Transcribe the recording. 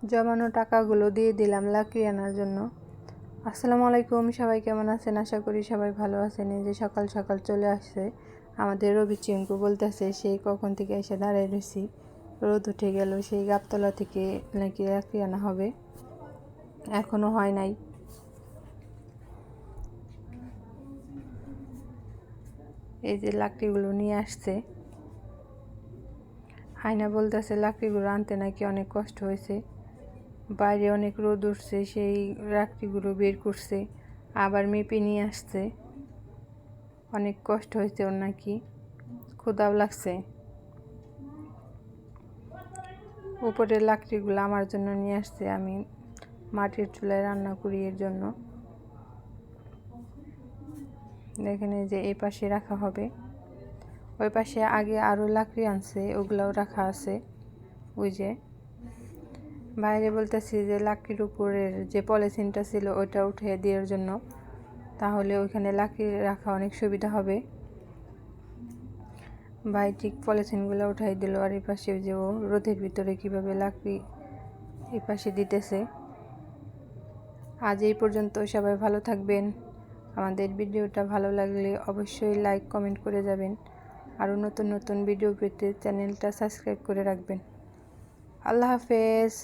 জমানো টাকাগুলো দিয়ে দিলাম লাকড়ি আনার জন্য। আসসালামু আলাইকুম, সবাই কেমন আছেন? আশা করি সবাই ভালো আছেন। এই যে সকাল সকাল চলে আসছে আমাদের রবি চিঙ্কু, বলতেছে সেই কখন থেকে এসে দাঁড়িয়ে রয়েছি, রোদ উঠে গেল, সেই গাবতলা থেকে নাকি লাকড়ি আনা হবে, এখনো হয় নাই। এই যে লাকড়িগুলো নিয়ে আসছে, আয়না বলতেছে লাকড়িগুলো আনতে নাকি অনেক কষ্ট হয়েছে, বাইরে অনেক রোদ উঠছে, সেই লাকড়িগুলো বের করছে, আবার মেপে নিয়ে আসছে, অনেক কষ্ট হয়েছে ওর নাকি, ক্ষুধাও লাগছে। উপরের লাকড়িগুলো আমার জন্য নিয়ে আসছে, আমি মাটির চুলায় রান্না করি এর জন্য। দেখেন এই যে এই পাশে রাখা হবে, ওই পাশে আগে আরও লাকড়ি আনছে, ওগুলাও রাখা আছে। ওই যে বাইরে বলতেছি যে লাকড়ির উপরের যে পলিথিনটা ছিল ওইটা উঠিয়ে দেওয়ার জন্য, তাহলে ওইখানে লাকড়ি রাখা অনেক সুবিধা হবে। ভাই ঠিক পলিথিনগুলো উঠাই দিল, আর এই পাশে যে ও রোদের ভিতরে কিভাবে লাকড়ি এই পাশে দিতেছে। আজ এই পর্যন্ত, সবাই ভালো থাকবেন। আমাদের ভিডিওটা ভালো লাগলে অবশ্যই লাইক কমেন্ট করে যাবেন। আরও নতুন নতুন ভিডিও পেতে চ্যানেলটা সাবস্ক্রাইব করে রাখবেন। আল্লাহ হাফেজ।